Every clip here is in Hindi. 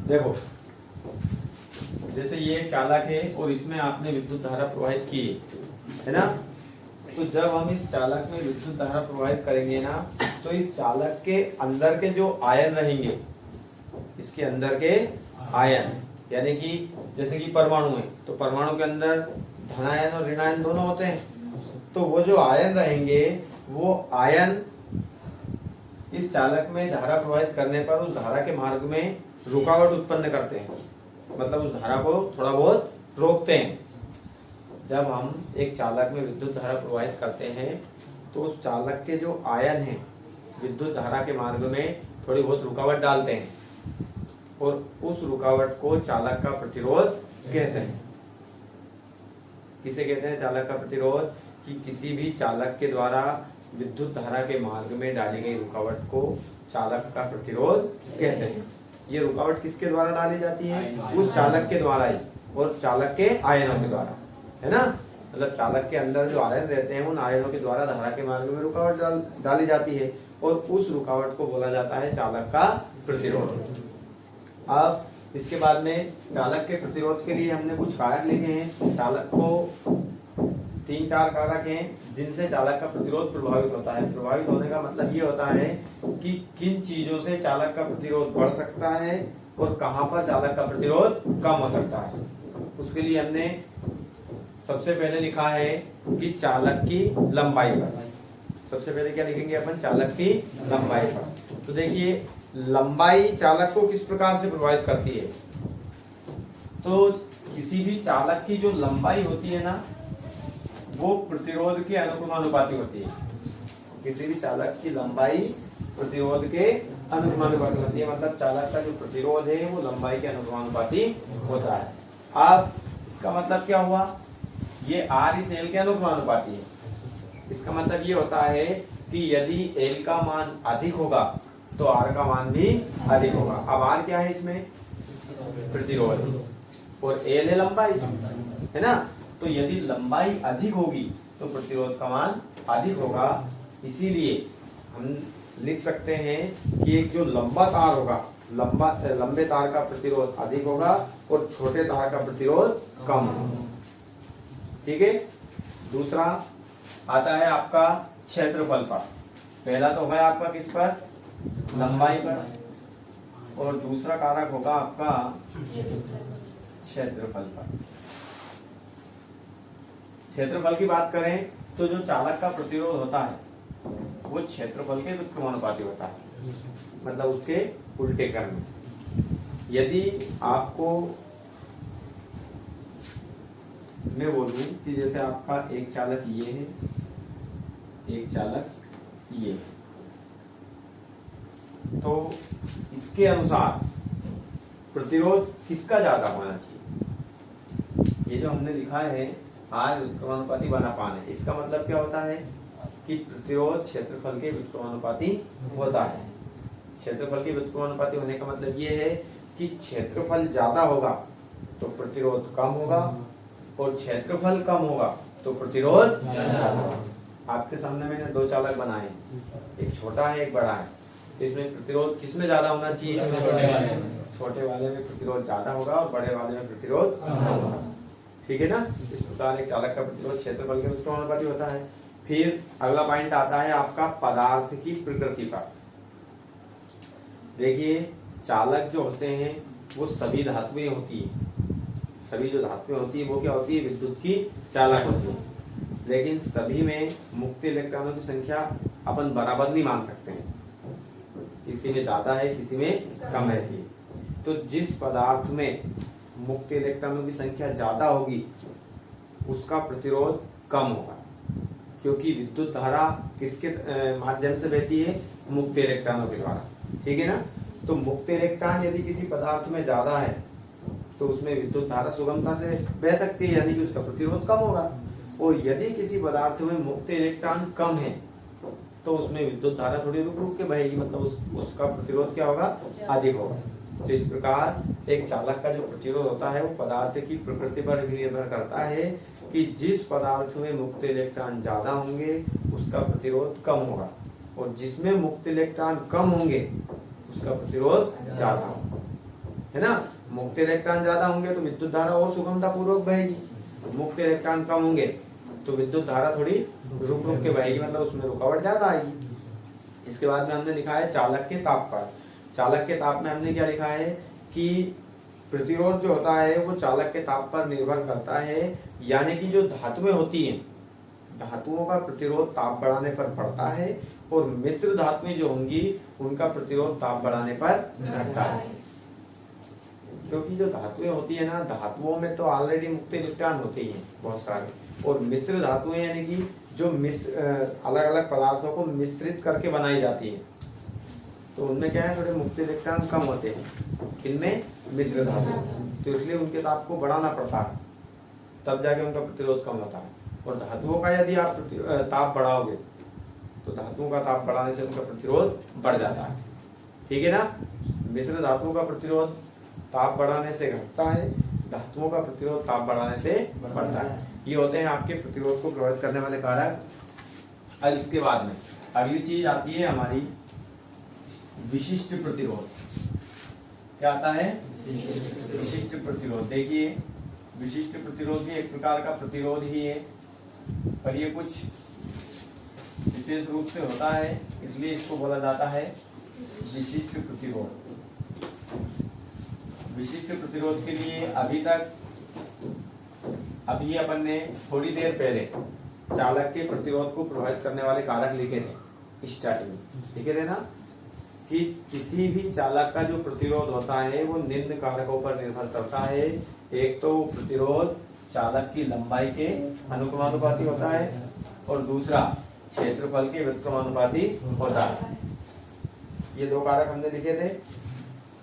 देखो जैसे ये एक चालक है और इसमें आपने विद्युत धारा प्रवाहित की है ना, तो जब हम इस चालक में विद्युत धारा प्रवाहित करेंगे ना, तो इस चालक के अंदर के जो आयन रहेंगे, इसके अंदर के आयन, यानी कि जैसे कि परमाणु है तो परमाणु के अंदर धनायन और ऋणायन दोनों होते हैं, तो वो जो आयन रहेंगे वो आयन इस चालक में धारा प्रवाहित करने पर उस धारा के मार्ग में रुकावट उत्पन्न करते हैं, मतलब उस धारा को थोड़ा बहुत रोकते हैं। जब हम एक चालक में विद्युत धारा प्रवाहित करते हैं तो उस चालक के जो आयन हैं विद्युत धारा के मार्ग में थोड़ी बहुत रुकावट डालते हैं, और उस रुकावट को चालक का प्रतिरोध कहते हैं। किसे कहते हैं चालक का प्रतिरोध? कि किसी भी चालक के द्वारा विद्युत धारा के मार्ग में डाली गई रुकावट को चालक का प्रतिरोध कहते हैं। ये रुकावट किसके द्वारा डाली जाती है? उस चालक के द्वारा ही, और चालक के आयनों के द्वारा, है ना। मतलब चालक के अंदर जो आयन रहते हैं उन आयनों के द्वारा धारा के मार्ग में रुकावट डाली जाती है, और उस रुकावट को बोला जाता है चालक का प्रतिरोध। अब इसके बाद में चालक के प्रतिरोध के लिए हमने कुछ कारक लिखे हैं। चालक को 3-4 कारक हैं जिनसे चालक का प्रतिरोध प्रभावित होता है। प्रभावित होने का मतलब ये होता है कि किन चीजों से चालक का प्रतिरोध बढ़ सकता है और कहां पर चालक का प्रतिरोध कम हो सकता है। उसके लिए हमने सबसे पहले लिखा है कि चालक की लंबाई पर। सबसे पहले क्या लिखेंगे अपन? चालक की लंबाई पर। तो देखिए लंबाई चालक को किस प्रकार से प्रभावित करती है? तो किसी भी चालक की जो लंबाई होती है ना वो प्रतिरोध के अनुक्रमानुपाती होती है। किसी भी चालक की लंबाई प्रतिरोध के अनुक्रमानुपाती होती है, मतलब चालक का जो प्रतिरोध है वो लंबाई के अनुक्रमानुपाती होता है। अब इसका मतलब क्या हुआ? ये R इस L के अनुक्रमानुपाती है। इसका मतलब ये होता है कि यदि L का मान अधिक होगा तो R का मान भी अधिक होगा। अब R क्या है इसमें? प्रतिरोध, और L है लंबाई, है ना। तो यदि लंबाई अधिक होगी तो प्रतिरोध का मान अधिक होगा। इसीलिए हम लिख सकते हैं कि एक जो लंबा तार होगा, लंबे तार का प्रतिरोध अधिक होगा और छोटे तार का प्रतिरोध कम होगा। ठीक है। दूसरा आता है आपका क्षेत्रफल पर। पहला तो होगा आपका किस पर? लंबाई पर, और दूसरा कारक होगा आपका क्षेत्रफल पर। क्षेत्रफल की बात करें तो जो चालक का प्रतिरोध होता है वो क्षेत्रफल के व्युत्क्रमानुपाती होता है, मतलब उसके उल्टे क्रम में। यदि आपको मैं बोलूं कि जैसे आपका एक चालक ये है, एक चालक ये है, तो इसके अनुसार प्रतिरोध किसका ज्यादा होना चाहिए? ये जो हमने लिखा है R व्युत्क्रमानुपाती बनापान है, इसका मतलब क्या होता है कि प्रतिरोध क्षेत्रफल के व्युत्क्रमानुपाती होता है। क्षेत्रफल के व्युत्क्रमानुपाती होने का मतलब ये है कि क्षेत्रफल ज्यादा होगा तो प्रतिरोध कम होगा, और क्षेत्रफल कम होगा तो प्रतिरोध ज्यादा होगा। आपके सामने मैंने 2 चालक बनाए, एक छोटा है एक बड़ा है, तो इसमें प्रतिरोध किसमें ज्यादा होना चाहिए? छोटे वाले में प्रतिरोध ज्यादा होगा और बड़े वाले में प्रतिरोध कम होगा। ठीक है ना। इस प्रकार एक चालक का प्रतिरोध क्षेत्रफल के व्युत्क्रमानुपाती होता है। फिर अगला पॉइंट आता है आपका पदार्थ की प्रकृति पर। देखिए चालक जो होते हैं वो सभी धातुएं होती है, सभी जो धातुएं होती है वो क्या होती है? विद्युत की चालक होती है, लेकिन सभी में मुक्त इलेक्ट्रॉनों की संख्या अपन बराबर नहीं मान सकते हैं, किसी में ज्यादा है किसी में कम रहती है। तो जिस पदार्थ में मुक्त इलेक्ट्रॉनों की संख्या ज्यादा होगी उसका प्रतिरोध कम होगा, क्योंकि विद्युत धारा किसके माध्यम से बहती है? मुक्त इलेक्ट्रॉनों के द्वारा। ठीक है ना। तो मुक्त इलेक्ट्रॉन यदि किसी पदार्थ में ज्यादा है तो उसमें विद्युत धारा सुगमता से बह सकती है, यानी कि उसका प्रतिरोध कम होगा। और यदि किसी पदार्थ में मुक्त इलेक्ट्रॉन कम है तो उसमें विद्युत धारा थोड़ी रुक रुक के बहेगी, मतलब उसका प्रतिरोध क्या होगा? अधिक होगा। तो इस प्रकार एक चालक का जो प्रतिरोध होता है वो पदार्थ की प्रकृति पर भी निर्भर करता है कि जिस पदार्थ में मुक्त इलेक्ट्रॉन ज्यादा होंगे उसका प्रतिरोध कम होगा, और जिसमें मुक्त इलेक्ट्रॉन कम होंगे उसका प्रतिरोध ज्यादा होगा। है ना। मुक्त इलेक्ट्रॉन ज्यादा होंगे तो विद्युत धारा और सुगमता पूर्वक बहेगी, मुक्त इलेक्ट्रॉन कम होंगे तो विद्युत धारा थोड़ी रुक रुक के बहेगी, मतलब उसमें रुकावट ज्यादा आएगी। इसके बाद में हमने लिखा है चालक के ताप पर। चालक के ताप में हमने क्या लिखा है कि प्रतिरोध जो होता है वो चालक के ताप पर निर्भर करता है, यानी कि जो धातुएं होती हैं, धातुओं का प्रतिरोध ताप बढ़ाने पर बढ़ता है और मिश्र धातुएं जो होंगी उनका प्रतिरोध ताप बढ़ाने पर घटता है। क्योंकि जो धातुएं होती है ना, धातुओं में तो ऑलरेडी मुक्त इलेक्ट्रॉन होते ही हैं बहुत सारे, और मिश्र धातुएं यानी कि जो अलग अलग पदार्थों को मिश्रित करके बनाई जाती है, तो उनमें क्या है थोड़े मुक्त इलेक्ट्रॉन कम होते हैं, इनमें मिश्र धातु, तो इसलिए उनके ताप को बढ़ाना पड़ता है, तब जाके उनका प्रतिरोध कम होता है। और धातुओं का यदि आप ताप बढ़ाओगे तो धातुओं का ताप बढ़ाने से उनका प्रतिरोध बढ़ जाता है, ठीक है ना। मिश्र धातुओं का प्रतिरोध ताप बढ़ाने से घटता है, धातुओं का प्रतिरोध ताप बढ़ाने से बढ़ता है। ये होते हैं आपके प्रतिरोध को प्रभावित करने वाले कारक। अब इसके बाद में अगली चीज आती है हमारी विशिष्ट प्रतिरोध। क्या आता है? विशिष्ट प्रतिरोध। देखिए विशिष्ट प्रतिरोध भी एक प्रकार का प्रतिरोध ही है, पर ये कुछ विशेष रूप से होता है, इसलिए इसको बोला जाता है विशिष्ट प्रतिरोध। विशिष्ट प्रतिरोध के लिए अभी अपन ने थोड़ी देर पहले चालक के प्रतिरोध को प्रभावित करने वाले कारक लिखे थे स्टार्टिंग में, लिखे थे ना, कि किसी भी चालक का जो प्रतिरोध होता है वो निम्न कारकों पर निर्भर करता है। एक तो प्रतिरोध चालक की लंबाई के अनुक्रमानुपाती होता है, और दूसरा क्षेत्रफल के व्युत्क्रमानुपाती होता है। ये दो कारक हमने लिखे थे,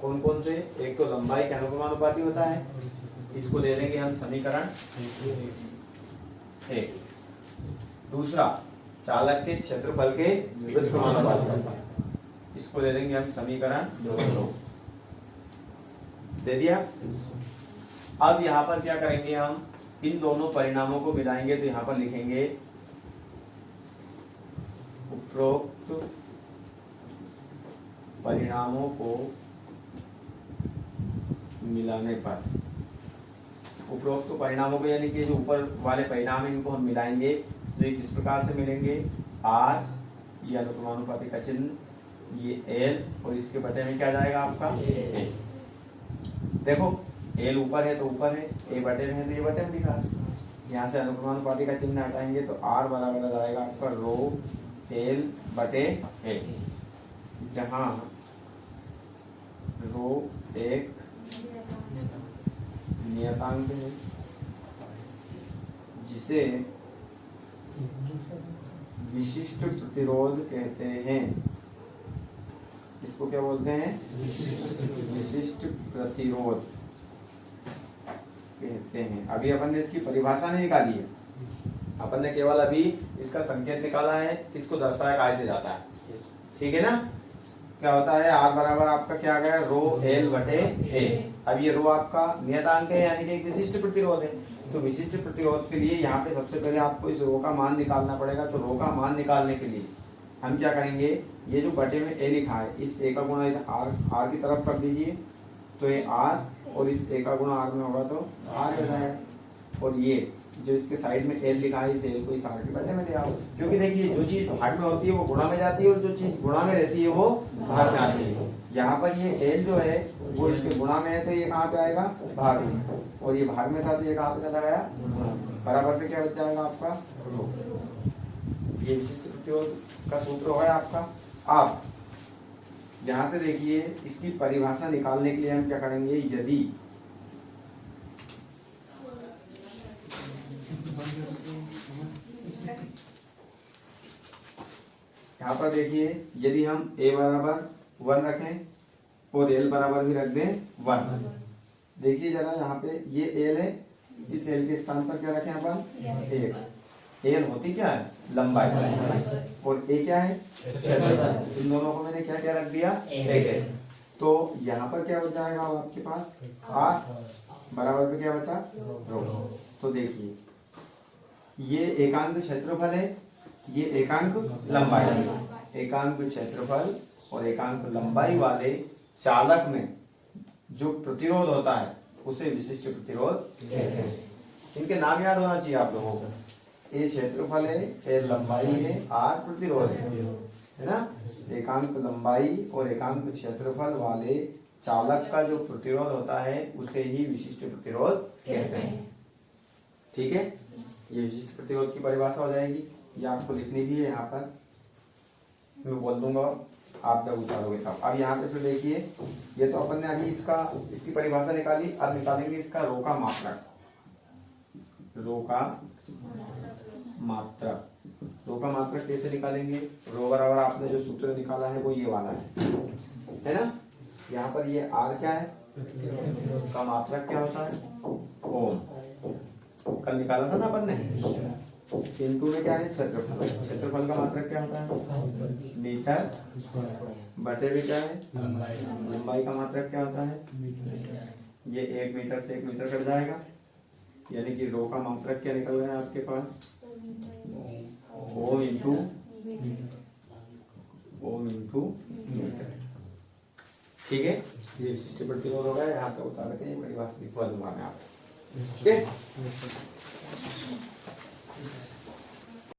कौन कौन से? एक तो लंबाई के अनुक्रमानुपाती होता है, इसको ले लेंगे हम समीकरण एक। दूसरा चालक के क्षेत्रफल के व्युत्क्रमानुपाती होता है, इसको ले लेंगे हम समीकरण दो। दे दिया। अब यहाँ पर क्या करेंगे, हम इन दोनों परिणामों को मिलाएंगे, तो यहाँ पर लिखेंगे उपरोक्त परिणामों को मिलाने पर, उपरोक्त परिणामों को यानी कि जो ऊपर वाले परिणाम हैं इनको हम मिलाएंगे, तो ये किस प्रकार से मिलेंगे? आर, ये अनुक्रमानुपाती का चिन्ह, ये एल, और इसके बटे में क्या जाएगा आपका ए। देखो एल ऊपर है तो ऊपर है, ए बटे में है तो ये बटे में लिखा। यहाँ से अनुक्रमानुपाती का चिन्ह हटाएंगे तो आर बराबर जाएगा आपका रो एल बटे ए, जहाँ रो एक नियतांक है जिसे विशिष्ट प्रतिरोध कहते हैं। इसको क्या बोलते हैं? विशिष्ट प्रतिरोध कहते हैं। अभी अपन ने इसकी परिभाषा नहीं निकाली है, अपन ने केवल अभी इसका संकेत निकाला है, किसको दर्शाया काय से जाता है, ठीक है ना। क्या होता है? आर बराबर आपका क्या आ गया? रो एल बटे ए। अब ये रो आपका नियतांक है, यानी कि एक विशिष्ट प्रतिरोध है। तो विशिष्ट प्रतिरोध के लिए यहाँ पे सबसे पहले आपको इस रो का मान निकालना पड़ेगा। तो रो का मान निकालने के लिए हम क्या करेंगे, ये जो बटे में ए लिखा है, इस ए का गुणा आर की तरफ कर दीजिए, तो ये आर, और इस ए का गुणा आर में होगा तो आर हो जाएगा। और ये जो इसके साइड में एल लिखा है, इस एल को इस आर के बटे में ले आओ, क्योंकि देखिए जो चीज भाग में होती है वो गुणा में जाती है, और जो चीज गुणा में रहती है वो भाग में आती है। यहाँ पर ये एल जो है वो इसके गुणा में है, तो ये कहाँ पे आएगा? भाग में, और ये भाग में था तो ये कहाँ पे चला गया? बराबर पे क्या बच जाएगा आपका? ये विशिष्ट प्रतिरोध का सूत्र है आपका। आप यहां से देखिए, इसकी परिभाषा निकालने के लिए हम क्या करेंगे, यदि यहाँ पर देखिए, यदि हम a बराबर 1 रखें और l बराबर भी रख दें 1, देखिए जरा यहाँ पे ये l है, इस l के स्थान पर क्या रखें अपन? 1। एल होती क्या है? लंबाई, और ए क्या है? क्षेत्रफल। इन दोनों को मैंने क्या क्या रख दिया? एक। तो यहाँ पर क्या बच जाएगा आपके पास? आर बराबर पे क्या बचा? रो। तो देखिए ये एकांक क्षेत्रफल है, ये एकांक लंबाई है। एकांक क्षेत्रफल और एकांक लंबाई वाले चालक में जो प्रतिरोध होता है उसे विशिष्ट प्रतिरोध कहते हैं। इनके नाम याद होना चाहिए आप लोगों को। ए क्षेत्रफल है, ए लंबाई है, आर प्रतिरोध है ना। एकांक लंबाई और एकांक क्षेत्रफल वाले चालक का जो प्रतिरोध होता है उसे ही विशिष्ट प्रतिरोध कहते हैं। ठीक है, ये विशिष्ट प्रतिरोध की परिभाषा हो जाएगी। ये आपको लिखनी भी है यहाँ पर, मैं बोल दूंगा आप जब उतारोगे तब। अब यहाँ पे फिर देखिए, ये तो अपन ने अभी इसकी परिभाषा निकाली। अब निकालेंगे इसका रो का मात्रक। रो का मात्रक, रो का मात्रक कैसे निकालेंगे? रो बराबर आपने जो सूत्र निकाला है वो ये वाला है ना। यहाँ पर ये आर क्या है, का मात्रक क्या होता है? ओम। कल निकाला था ना अपन ने। इंटू में क्या है? क्षेत्रफल। क्षेत्रफल का मात्रक क्या होता है? मीटर। बटे में क्या है? लंबाई का मात्रक क्या होता है? ये 1 मीटर से 1 मीटर कट जाएगा, यानी कि रो का मात्रक क्या निकल रहा है आपके पास? Ohm into metre. ठीक है, ये विशिष्ट प्रतिरोध होगा। यहाँ पे उतार के ये परिभाषा लिखवा दूंगा मैं आपको। ठीक है।